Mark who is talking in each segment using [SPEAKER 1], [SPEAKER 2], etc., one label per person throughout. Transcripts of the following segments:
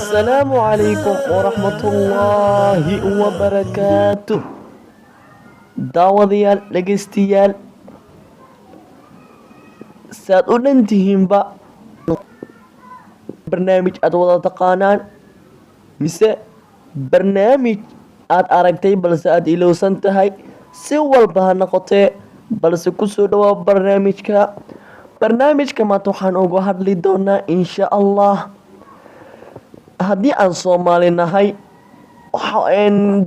[SPEAKER 1] السلام عليكم ورحمة الله وبركاته. داوديال لجستيال ساد ودنتهم با برنامج أدوات تقانان mise barnaamij aad aragtay balse aad ilowsan tahay si walba ha noqotee balse kusoo dhawaa barnaamijka maanta waxaan uga hadli doonaa insha allah haddii aan Soomaali nahay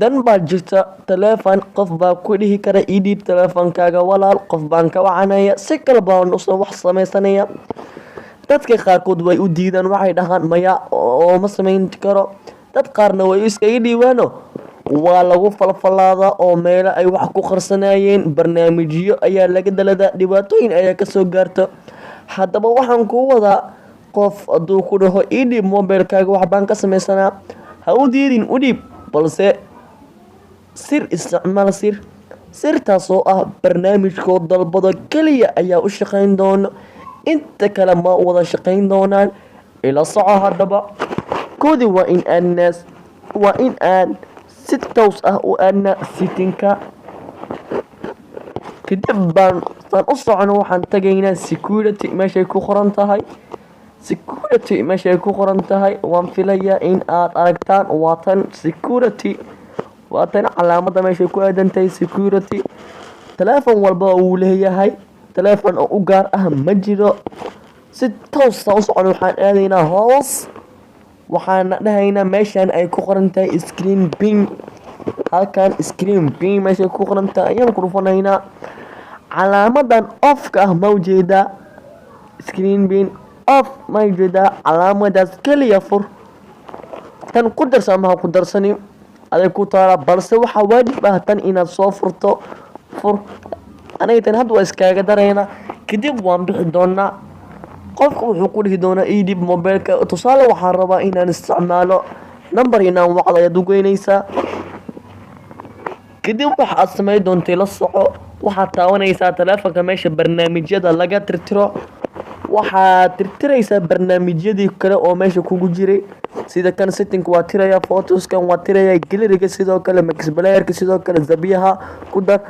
[SPEAKER 1] dan baa jirta taleefan qof baa ku dhihi kara ii dhiib taleefankaaga walaal qof baan ka wacanaya si kale baan usoo wax samaysanaya dadka qaarkood way u diidaan waxay dhahaan maya oo ma samayn karo dad qaarna way iskaga dhiibaano waa lagu falfalaada oo meelo ay wax ku qarsanayeen barnaamijyo ayaa laga daladaa dhibaatooyin ayaa kasoo gaarto haddaba waxaan ku wadaa qof hadduu ku dhaho ii dhiib mobilkaaga wax baan ka samaysanaa ha u diidin u dhiib balse sir isticmaal sirtaasoo ah barnaamijkoo dalbado keliya ayaa u shaqayn doono inta kale ma wada shaqayn doonaan ila soco haddaba koodi waa in aan si toos ah u aadna settingka kadib baan u socono waxaan tagaynaa security meeshay ku qoran tahay waan filayaa in aad aragtaan waatan security waatan calaamada meeshay ku aadantahay security taleefon walba uu leeyahay taleefon oo u gaar ah ma jiro si toos ah u socono waxaan aadaynaa hoos waxaana dhahaynaa meeshaan ay ku qoran tahay screen ping halkan screen ping meeshay ku qoran tahay ayaan ku dhufanaynaa calaamadan off-ka ah ma ujeedaa screen ping off ma ujeedaa calaamadaas keliya fur tan ku darsan maha ku darsani aday ku taala balse waxaa waajib ah tan inaad soo fur aniga tan hadda waa iskaaga darayna kadib waan bixi doonaa qofka wuxuu ku dhihi doonaa ii dhiib mobilka tusaale waxaan rabaa inaan isticmaalo number inaan wacdo ayaad u geynaysaa kadib waxa aad samayn doontay la soco waxaad taawanaysaa taleefanka meesha barnaamijyada laga tirtiro waxaad tirtiraysaa barnaamijyadii kale oo meesha kugu jiray sida kan setting waa tiraya photoskan waa tiraya galleryga sidoo kale maxplayerka sidoo kale zabiyaha ku dar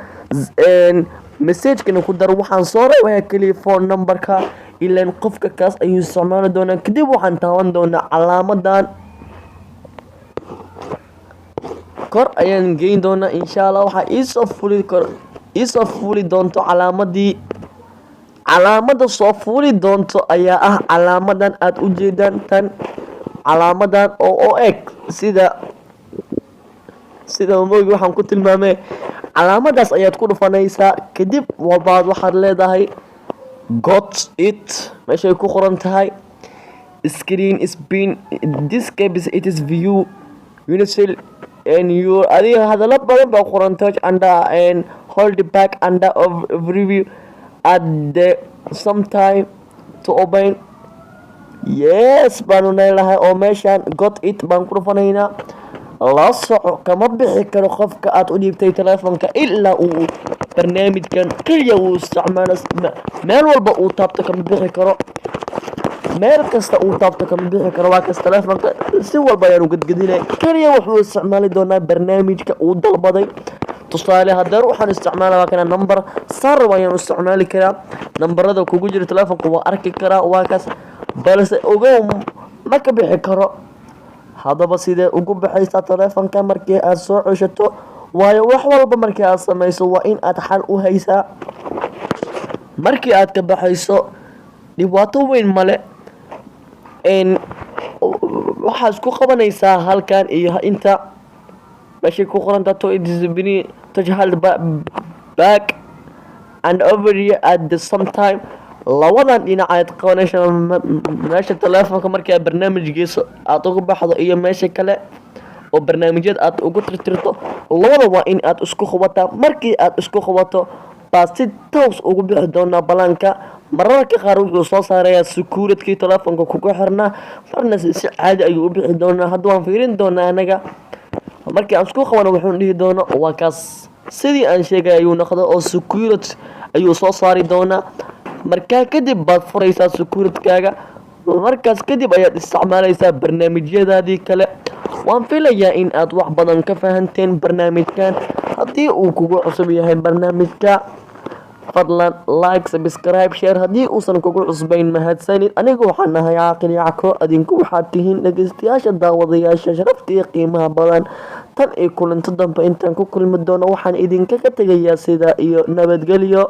[SPEAKER 1] message-kana ku dar waxaan soo reebaya kaliya phone numberka ilaan qofka kaas ayuu isticmaali doonaa kadib waxaan taawan doonaa calaamadan kor ayaan geyn doonaa insha allah waxaa iisoo fuli doonto calaamada soo fuli doonto ayaa ah calaamadan aad u jeedaan tan calaamadan oo eg sida moogi waxaan ku tilmaamay calaamadaas ayaad ku dhufanaysaa kadib walbaad waxaad leedahay got it meeshay ku qoran tahay screen is been this caps it is view unicel and you adiga hadallo badan baa qoran touch under and hold back under of review at the sometime to open yes baanu leeyahay oo meeshaan got it baan ku dhufanaynaa la soco kama bixi karo qofka aad u dhiibtay taleefanka ilaa uu barnaamijkan kaliya uu isticmaalo meel walba uu taabto kama bixi karo meel kasta uu taabto kama bixi karo waa kas taleefanka si walba ayaanu gadgadinay kaliya wuxuu isticmaali doonaa barnaamijka uu dalbaday tusaale haddana waxaan isticmaalaa kana number sar ayaan isticmaali karaa numberada kugu jira taleefanka waa arki karaa waa kas balse ogow ma ka bixi karo haddaba sidee ugu baxaysaa taleefanka markii aad soo ceshato waayo wax walba markii aad samayso waa in aad xal u haysaa markii aad ka baxayso dhibaato weyn male waxaad isku qabanaysaa halkan iyo inta meeshay ku qoran tahay touch hold back and over here at the same time labadan dhinacaad qabanaysa meesha taleefanka markii aad barnaamijkiisa aad uga baxdo iyo meesha kale oo barnaamijyada aad ugu tirtirto labada waa in aad isku qabataa markii aad isku qabato baa si toos ugu bixi doonaa balaanka mararka qaar wuxuu soo saarayaa security taleefanka kugu xirnaa marna si caadi ayuu u bixi doonaa hadda waan fiirin doonaa anaga markii aan isku qabano wuxuu dhihi doonaa waa kaas sidii aan sheegay ayuu noqdo oo security ayuu soo saari doonaa markaa kadib baad furaysaa security-kaaga markaas kadib ayaad isticmaalaysaa barnaamijyadaadii kale. waan filayaa in aad wax badan ka fahanteen barnaamijkan. haddii uu kugu cusub yahay barnaamijka, fadlan like, subscribe, share. haddii uusan kugu cusbayn, mahadsanid. anigu waxaan ahay caaqil yacko, adinku waxaad tihiin dhegeystayaasha, daawadayaasha sharafta iyo qiimaha badan. tan iyo kulanto dambe intaan ku kulmi doono, waxaan idinkaga tegayaa sida iyo nabadgelyo.